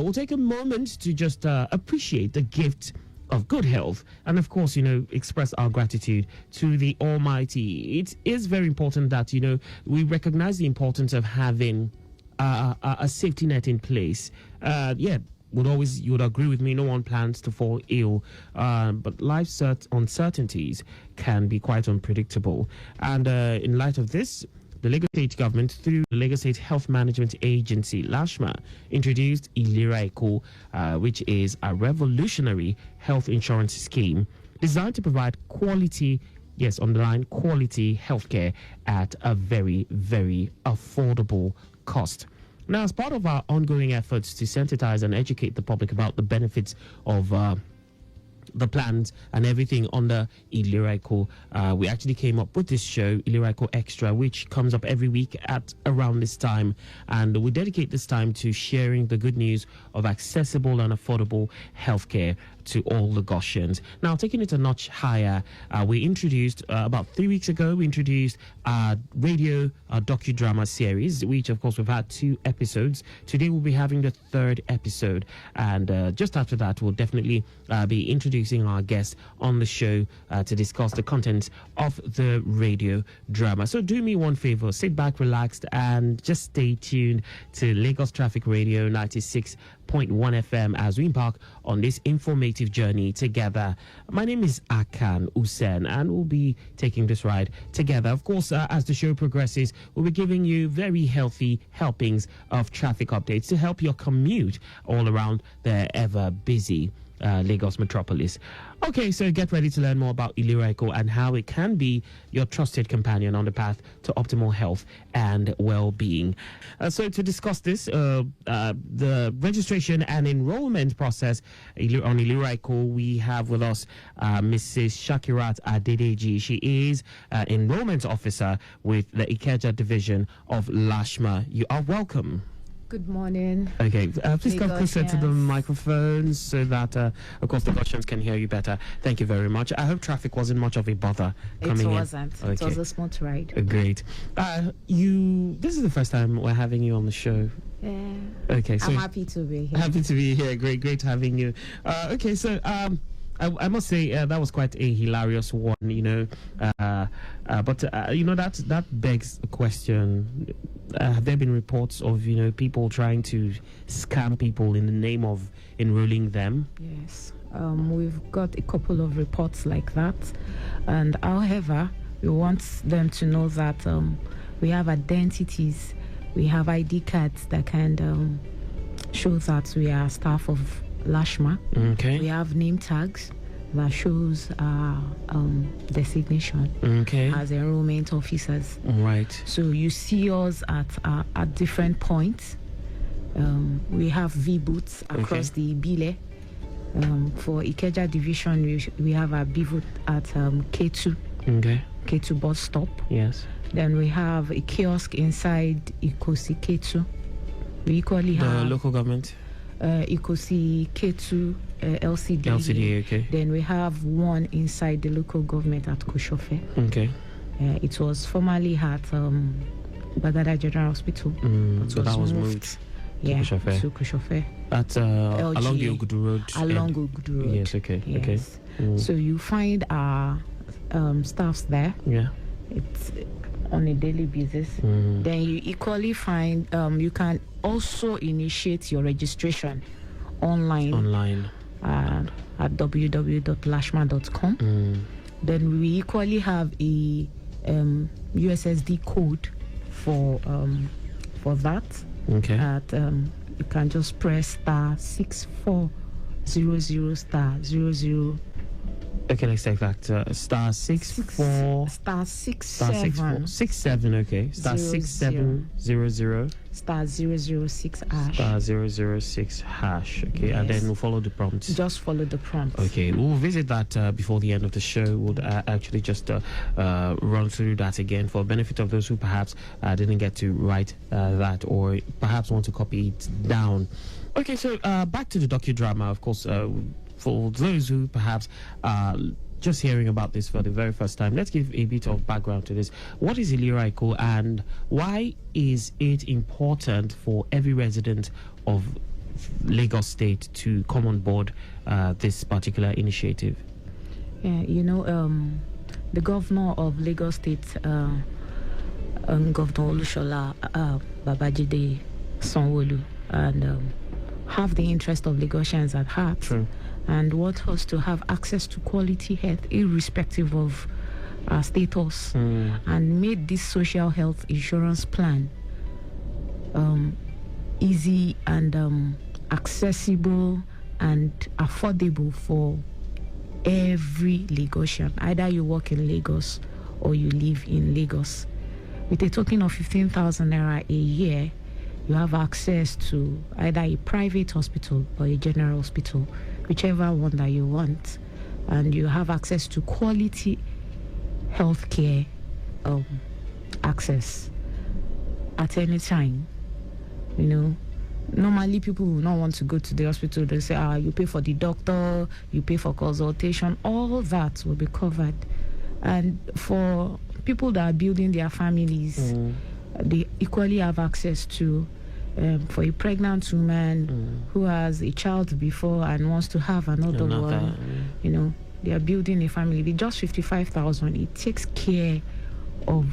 we'll take a moment to just appreciate the gift of good health, and of course, express our gratitude to the Almighty. It is very important that we recognize the importance of having a safety net in place. You would agree with me, no one plans to fall ill, but life's uncertainties can be quite unpredictable. And in light of this, the Lagos State government, through the Lagos State Health Management Agency, LASHMA, introduced ILERA EKO, which is a revolutionary health insurance scheme designed to provide quality, yes, underline quality healthcare at a very, very affordable cost. Now, as part of our ongoing efforts to sensitize and educate the public about the benefits of the plans and everything under ILERA EKO, we actually came up with this show, ILERA EKO Extra, which comes up every week at around this time, and we dedicate this time to sharing the good news of accessible and affordable healthcare to all the Goshians. Now, taking it a notch higher, we introduced about 3 weeks ago, we introduced a radio docudrama series, which of course we've had 2 episodes. Today we'll be having the 3rd episode, and just after that we'll definitely be introducing our guest on the show to discuss the contents of the radio drama. So do me one favor, sit back, relaxed, and just stay tuned to Lagos Traffic Radio 96.1 FM as we embark on this informative journey together. My name is Akan Usen, and we'll be taking this ride together. Of course, as the show progresses, we'll be giving you very healthy helpings of traffic updates to help your commute all around the ever busy Lagos metropolis. Okay, so get ready to learn more about ILERA EKO and how it can be your trusted companion on the path to optimal health and well-being. So to discuss this, the registration and enrollment process on ILERA EKO, we have with us Mrs. Shakirat Adedeji. She is enrollment officer with the Ikeja division of LASHMA. You are welcome. Good morning. Okay, please come closer to the microphone so that, of course, the Goshians can hear you better. Thank you very much. I hope traffic wasn't much of a bother coming in. It wasn't. Okay. It was a smooth ride. Great. This is the first time we're having you on the show. Yeah. Okay, so I'm happy to be here. Happy to be here. Great having you. Okay, so I must say that was quite a hilarious one, but that begs a question. Have there been reports of people trying to scam people in the name of enrolling them? Yes, we've got a couple of reports like that, and however, we want them to know that we have identities, we have ID cards that can show that we are staff of LASHMA. Okay. We have name tags that shows our designation as enrollment officers. Right. So you see us at different points. We have V-booths across the Bile. For Ikeja division, we have a V-boot at K2. Okay. K2 bus stop. Yes. Then we have a kiosk inside Ikosi K2. We equally have the local government. Ikosi K2 LCD. LCD, okay. Then we have one inside the local government at Koshofe. Okay. It was formerly at Bagada General Hospital. So that was moved to Koshofe. To Koshofe. That's along the Ogudu Road. Along Ogudu Road. Yes, okay. Yes. Okay. So you find our staffs there. Yeah. It's on a daily basis. Then you equally find you can also initiate your registration online at www.lashma.com. Then we equally have a USSD code for that. Okay. You can just press *6400 *00. Okay, let's take that. *64 *67 *67. Okay. *6700 *006 hash. *006 hash. Okay, Yes. and then we'll follow the prompts. Just follow the prompts. Okay, we'll visit that before the end of the show. We'll actually just run through that again for benefit of those who perhaps didn't get to write that or perhaps want to copy it down. Okay, so back to the docudrama, of course. For those who perhaps are just hearing about this for the very first time, let's give a bit of background to this. What is ILERA EKO and why is it important for every resident of Lagos State to come on board this particular initiative? Yeah, the governor of Lagos State, Governor Olushola Babajide Sanwo-Olu, and have the interest of Lagosians at heart. True. And want us to have access to quality health irrespective of our status, and made this social health insurance plan easy and accessible and affordable for every Lagosian, either you work in Lagos or you live in Lagos. With a token of 15,000 naira a year, you have access to either a private hospital or a general hospital, whichever one that you want, and you have access to quality healthcare access at any time. Normally people will not want to go to the hospital. They say, you pay for the doctor, you pay for consultation. All that will be covered. And for people that are building their families, they equally have access to, for a pregnant woman who has a child before and wants to have another one, they are building a family. With just 55,000, it takes care of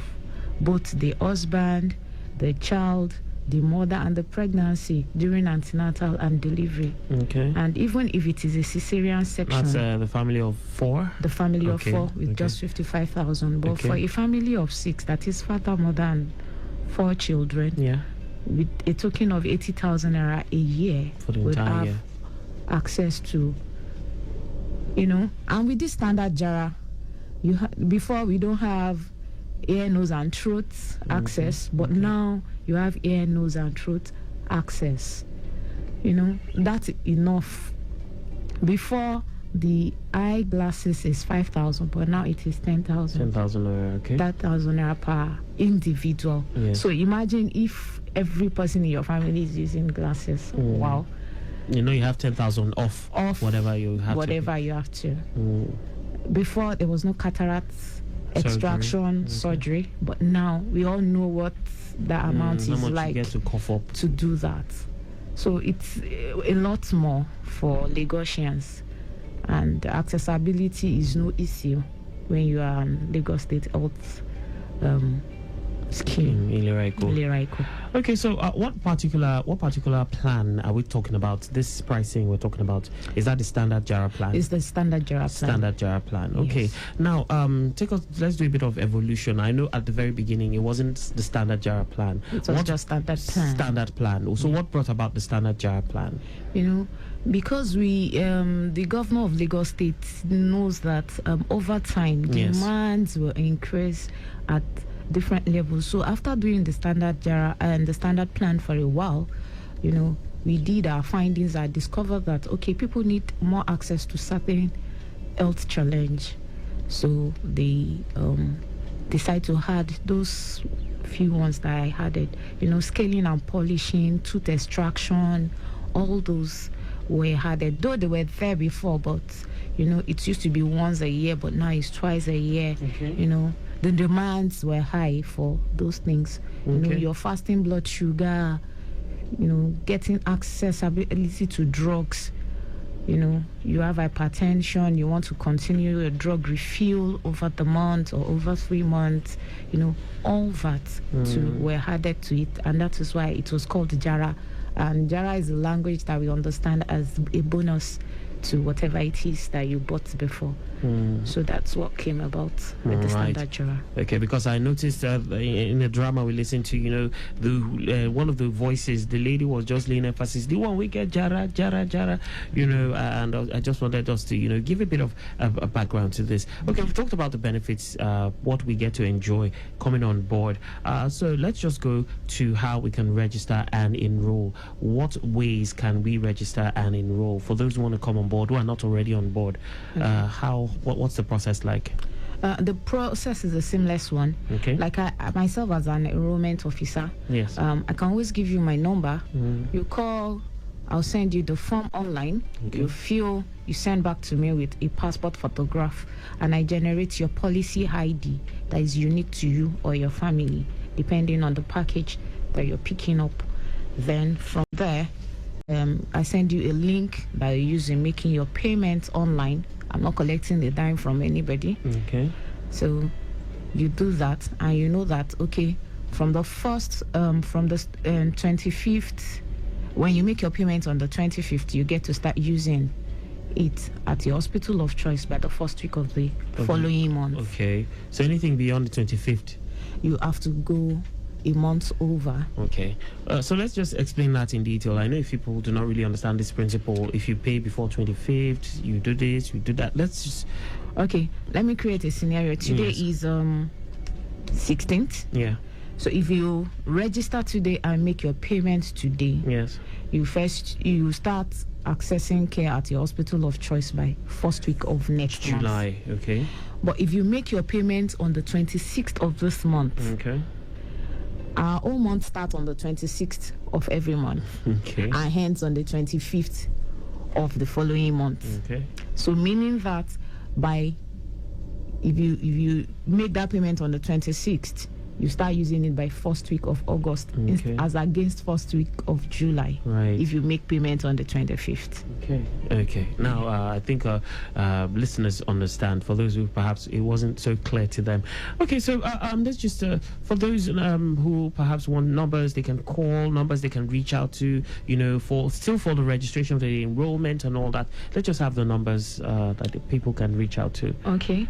both the husband, the child, the mother, and the pregnancy during antenatal and delivery. Okay. And even if it is a cesarean section, that's the family of 4. The family of 4 with just 55,000. But for a family of 6, that is father, mother, and 4 children, with a token of 80,000 naira a year, for the would entire have year. access to, and with this standard Jaara, before we don't have ear, nose, and throat access, but now you have ear, nose, and throat access. That's enough. Before, the eyeglasses is 5,000, but now it is 10,000. 10,000 naira, okay. 10,000 naira per individual. Yes. So imagine if every person in your family is using glasses. Wow. You have 10,000 off whatever you have to. Before, there was no cataract extraction surgery, but now we all know what the amount is like you get to cough up to do that. So it's a lot more for Lagosians, and accessibility is no issue when you are on Lagos State Health scheme. ILERA EKO. Okay, so what particular plan are we talking about? This pricing we're talking about, is that the standard Jaara plan? It's the standard Jaara plan. Standard Jaara plan. Okay. Yes. Now, let's do a bit of evolution. I know at the very beginning it wasn't the standard Jaara plan. It was just standard plan. Standard plan. So what brought about the standard Jaara plan? Because the governor of Lagos State knows that over time demands will increase at different levels. So after doing the standard Jaara and the standard plan for a while, we did our findings. I discovered that people need more access to certain health challenge. So they decide to add those few ones that I added. Scaling and polishing, tooth extraction, all those were added. Though they were there before, but it used to be once a year, but now it's twice a year. Okay. The demands were high for those things. Your fasting blood sugar, getting accessibility to drugs. You have hypertension, you want to continue your drug refill over the month or over 3 months, all that were added to it, and that is why it was called Jaara. And Jaara is a language that we understand as a bonus to whatever it is that you bought before. So that's what came about with the standard Jaara. Okay, because I noticed in the drama we listened to, one of the voices, the lady was just laying emphasis, the one we get Jaara, and I just wanted us to, give a bit of a background to this. Okay, we've talked about the benefits, what we get to enjoy coming on board. So let's just go to how we can register and enroll. What ways can we register and enroll for those who want to come on board, who are not already on board? What's the process like? The process is a seamless one. Okay. Like I myself as an enrollment officer, yes, I can always give you my number. You call, I'll send you the form online. Okay. You fill, you send back to me with a passport photograph, and I generate your policy ID that is unique to you or your family, depending on the package that you're picking up. Then from there, I send you a link that you use in making your payments online. I'm not collecting the dime from anybody. Okay. So you do that, and you know that, okay, from the 25th, when you make your payment on the 25th, you get to start using it at your hospital of choice by the first week of the following month. Okay. So anything beyond the 25th? You have to go a month over. Okay. So let's just explain that in detail. I know if people do not really understand this principle, if you pay before 25th, you do this, you do that. Let's just... Okay, let me create a scenario. Today is 16th. Yeah. So if you register today and make your payments today, yes, you start accessing care at your hospital of choice by first week of next July. month. Okay. But if you make your payment on the 26th of this month, okay, our whole month starts on the 26th of every month. Okay. And hence on the 25th of the following month. Okay. So meaning that if you make that payment on the 26th, you start using it by first week of August, as against first week of July. Right. If you make payment on the 25th. Okay. Okay. Now, I think listeners understand. For those who perhaps it wasn't so clear to them. Okay. So let's just for those who perhaps want numbers, they can call, numbers they can reach out to. For the registration, for the enrollment and all that. Let's just have the numbers that the people can reach out to. Okay.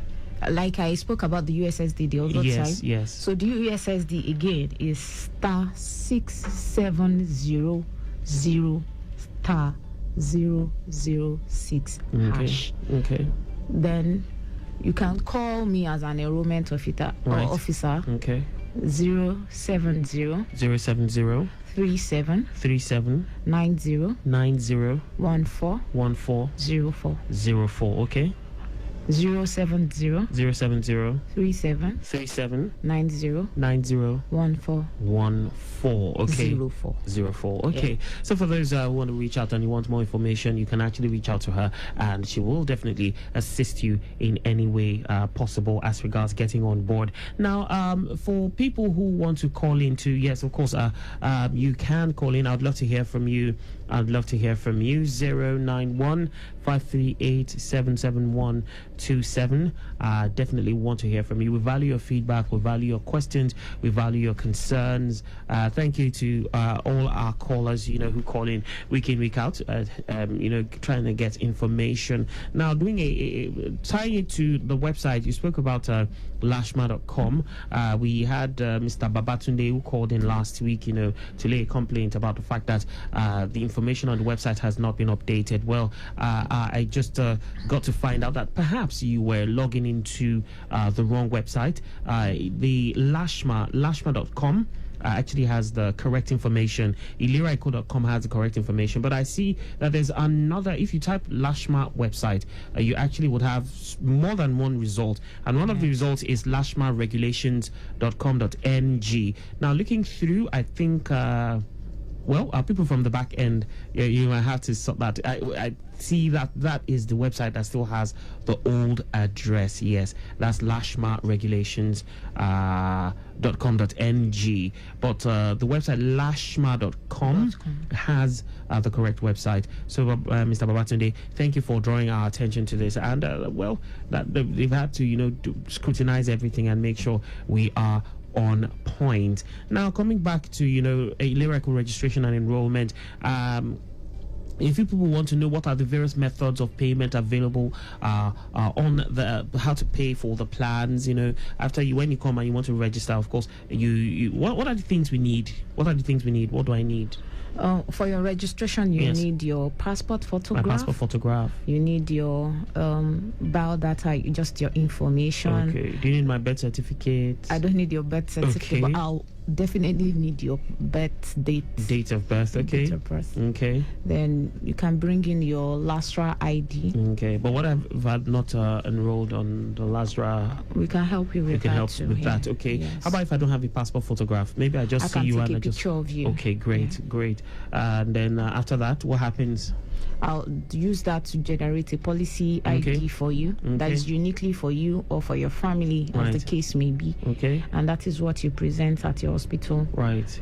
Like I spoke about the USSD the other time. Yes. So the USSD again is *6700 *006 hash. Okay. Then you can call me as an enrollment officer. Okay. 070 37 90 14 04. Okay. 070 37 90 14. Okay. 04. Okay. Yeah. So for those who want to reach out and you want more information, you can actually reach out to her, and she will definitely assist you in any way possible as regards getting on board. Now, for people who want to call in to, yes, of course, you can call in. I'd love to hear from you. 091 538 77127. Definitely want to hear from you. We value your feedback. We value your questions. We value your concerns. Thank you to all our callers, who call in week out, trying to get information. Now, doing tying it to the website, you spoke about lashma.com. We had Mr. Babatunde who called in last week, to lay a complaint about the fact that the information on the website has not been updated. Well, I just got to find out that perhaps you were logging into the wrong website. The lashma.com actually has the correct information. ILERA has the correct information, but I see that there's another. If you type Lashma website, you actually would have more than one result, and one of the results is lashmaregulations.com.ng. Now, looking through, I think our people from the back end, you might have to sort that. I see that is the website that still has the old address. Yes, that's lashmaregulations.com.ng. But the website lashma.com has the correct website. So, Mr. Babatunde, thank you for drawing our attention to this. And that they've had to scrutinize everything and make sure we are on point. Now, coming back to ILERA EKO registration and enrollment, if people want to know what are the various methods of payment available on how to pay for the plans, after when you come and you want to register, of course, what are the things we need? What do I need? For your registration, you need your passport photograph. My passport photograph. You need your biodata, just your information. Okay. Do you need my birth certificate? I don't need your birth certificate, but I'll definitely need your birth date. Date of birth, okay. Date of birth. Okay. Then you can bring in your LASRA ID. Okay. But what if I've not enrolled on the LASRA? We can help you with that. That. Okay. Yes. How about if I don't have a passport photograph? Maybe I just see you and I just... take a picture of you. Okay, great. And then after that, what happens? I'll use that to generate a policy ID for you that is uniquely for you or for your family, as the case may be. And that is what you present at your hospital.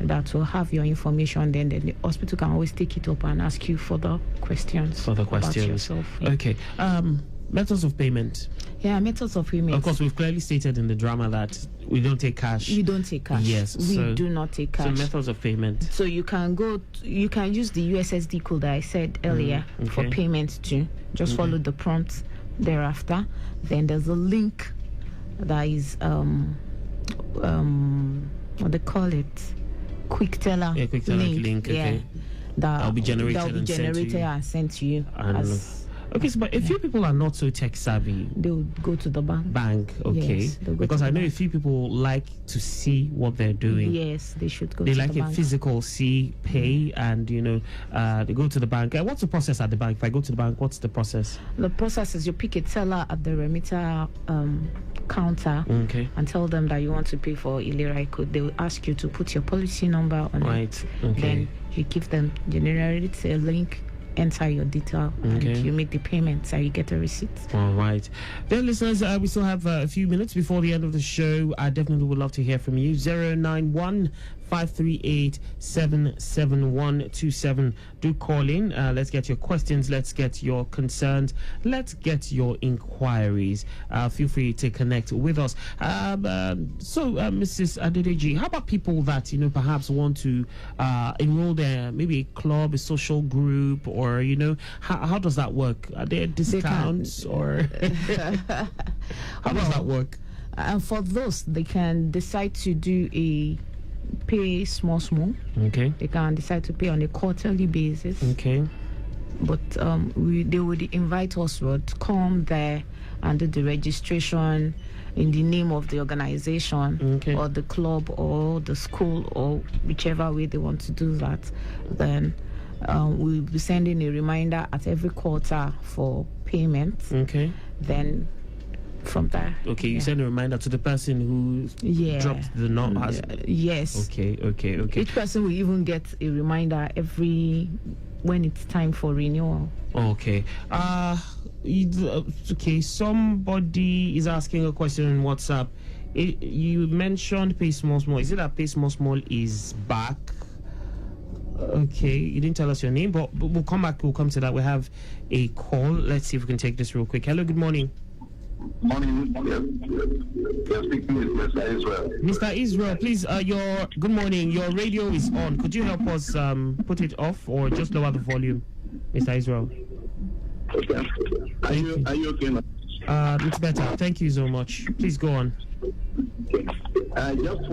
That will have your information. Then the hospital can always take it up and ask you further questions. About yourself. Methods of payment. Methods of payment. Of course, we've clearly stated in the drama that we don't take cash. You don't take cash. Yes, we do not take cash. So methods of payment. So you can use the USSD code that I said earlier for payment too. Just follow the prompts thereafter. Then there's a link that is what they call it, quick teller. Quick teller link. That'll be generated and sent to you. Okay, so but a few people are not so tech savvy. They'll go to the bank. Yes, because I know a few people like to see what they're doing. Yes, they should go. They to like the a bank. physical pay, and they go to the bank. What's the process at the bank? If I go to the bank, what's the process? The process is you pick a teller at the remitter counter and tell them that you want to pay for ILERA EKO. They will ask you to put your policy number on it. Then you give them generate a link, enter your detail, and you make the payment, so you get a receipt. All right. Dear listeners, we still have a few minutes before the end of the show. I definitely would love to hear from you. 091-538-77127. Do call in. Let's get your questions. Let's get your concerns. Let's get your inquiries. Feel free to connect with us. Mrs. Adedeji, how about people that, perhaps want to enroll there, maybe a club, a social group, or, how does that work? Are there discounts or how does that work? And for those, they can decide to do a pay small. They can decide to pay on a quarterly basis. But they would invite us to come there and do the registration in the name of the organization or the club or the school, or whichever way they want to do that. Then we'll be sending a reminder at every quarter for payment. Then from there. You send a reminder to the person who dropped the number. Yes. Okay. Each person will even get a reminder when it's time for renewal. Somebody is asking a question on WhatsApp. You mentioned Pay Small. Is it that Pay Small is back? You didn't tell us your name, but we'll come back. We'll come to that. We have a call. Let's see if we can take this real quick. Hello, good morning. Morning. You're speaking with Mr. Israel. Mr. Israel, please, good morning. Your radio is on. Could you help us put it off or just lower the volume, Mr. Israel? Okay. Are you okay now? It's better. Thank you so much. Please go on. Okay. I just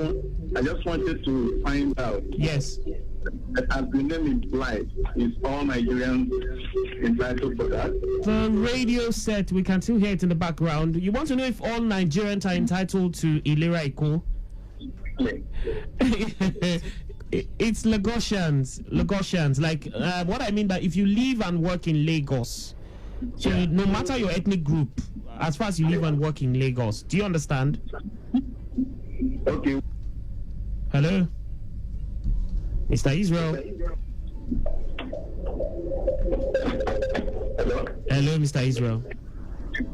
wanted to find out. Yes. As the name implies, is all Nigerians entitled for that? The radio set, we can still hear it in the background. You want to know if all Nigerians are entitled to ILERA EKO? It's Lagosians. Like, what I mean by if you live and work in Lagos, so no matter your ethnic group, as far as you live and work in Lagos, do you understand? Okay. Hello? Mr. Israel. Hello, Mr. Israel.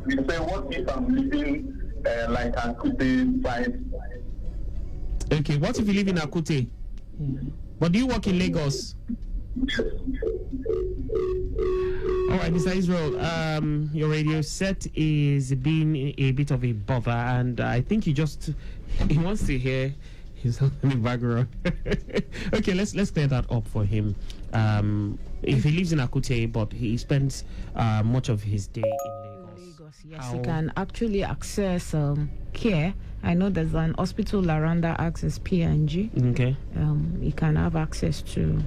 You say, what if I'm living like Akute side? Okay, what if you live in Akute? But do you work in Lagos? All right, Mr. Israel, your radio set is being a bit of a bother, and I think he wants to hear himself in the background. Okay, let's clear that up for him. If he lives in Akute, but he spends much of his day in Lagos. Yes, he can actually access care. I know there's an hospital around that access P&G. Okay. He can have access to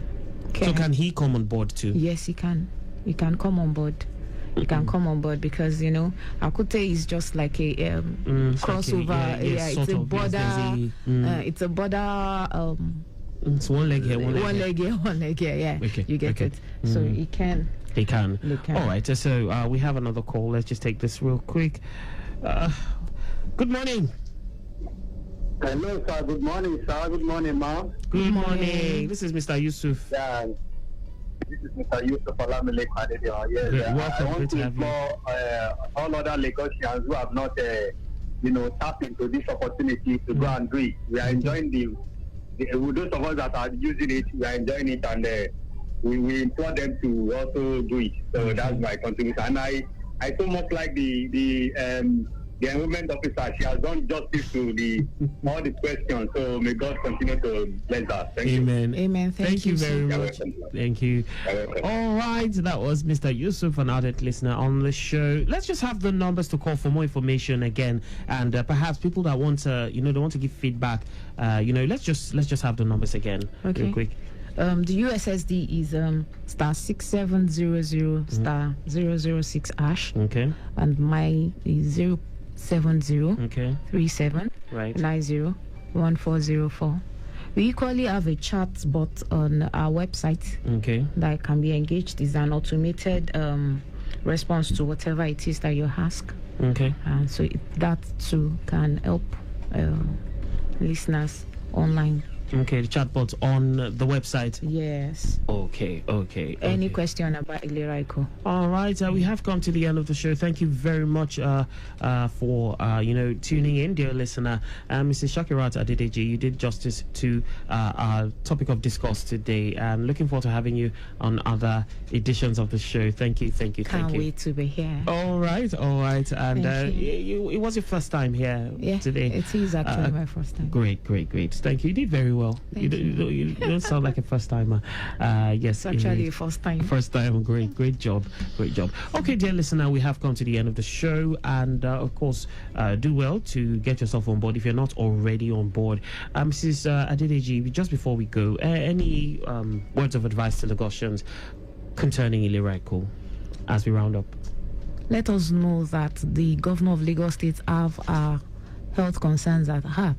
care. So can he come on board too? Yes, he can. He can come on board. You can come on board because Akute is just like a crossover. It's a border. It's a border. It's one leg here, one leg here. Yeah, okay. You get it. So he can. They can. All right. So we have another call. Let's just take this real quick. Good morning. Hello, sir. Good morning, sir. Good morning, ma'am. Good morning. This is Mr. Yusuf. Yeah. This is Mr. Yusuf Olamile Kwadedewa. Yes, Great. I Welcome. want Good to to have you. implore all other Lagosians who have not, tapped into this opportunity to go and do it. We are enjoying those of us that are using it, we are enjoying it, and we implore them to also do it. So that's my contribution. And I so much like the enrollment officer. She has done justice to all the questions. So may God continue to bless us. Thank Amen. you. Amen. Thank you very You're much. welcome. Thank you. You're welcome. All right, that was Mr. Yusuf, an ardent listener on the show. Let's just have the numbers to call for more information again, and perhaps people that want to, they want to give feedback. Let's just have the numbers again, Okay. real quick. The USSD is star 6700 star 006 hash, Okay. and my is 070 Okay. 37 Right. 90 1404. We equally have a chat bot on our website Okay. that can be engaged. Is an automated response to whatever it is that you ask, Okay. and so that too can help listeners online. Okay. The chatbot on the website. Yes. Okay. Any question about ILERA EKO? All right, we have come to the end of the show. Thank you very much for tuning in, dear listener. Mrs. Shakirat Adedeji, you did justice to our topic of discourse today, and looking forward to having you on other editions of the show. Thank you. Can't wait to be here. All right, and Thank it was your first time here today. It is actually my first time. Great. Thank you. You did very well. You don't sound like a first timer. Yes, It's actually indeed. a first time. First time, great job. Okay, dear listener, we have come to the end of the show, and of course, do well to get yourself on board if you're not already on board. Mrs. Adedeji, just before we go, any words of advice to Lagosians concerning ILERA EKO as we round up? Let us know that the governor of Lagos State have our health concerns at heart,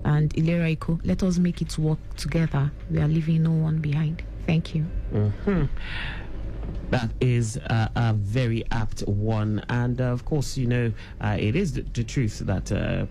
and ILERA EKO, let us make it work together. We are leaving no one behind. Thank you. That is a very apt one, and of course, it is the truth that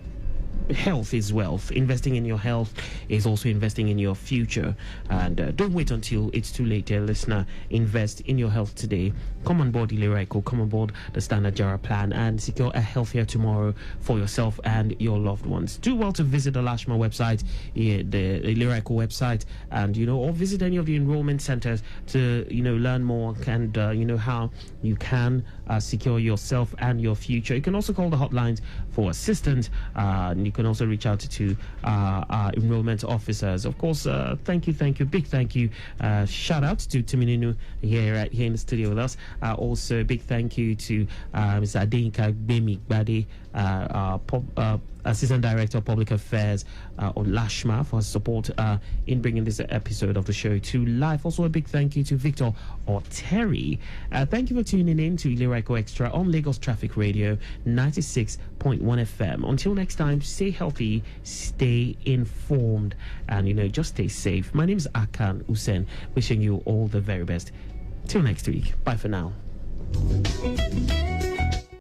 health is wealth. Investing in your health is also investing in your future, and don't wait until it's too late, dear listener. Invest in your health today. Come on board ILERA EKO, come on board the Standard Jaara plan, and secure a healthier tomorrow for yourself and your loved ones. Do well to visit the Lashma website, the ILERA EKO website, and or visit any of the enrollment centers to learn more and how you can secure yourself and your future. You can also call the hotlines for assistance. You can also reach out to our enrollment officers. Of course, thank you, big thank you. Shout out to Timininu here in the studio with us. Also, big thank you to Mr. Adeyinka Gbemi Gbade, Assistant Director of Public Affairs on Lashma, for his support in bringing this episode of the show to life. Also, a big thank you to Victor Terry. Thank you for tuning in to ILERA EKO Extra on Lagos Traffic Radio 96.1 FM. Until next time, stay healthy, stay informed, and just stay safe. My name is Akan Usen, wishing you all the very best. Till next week. Bye for now.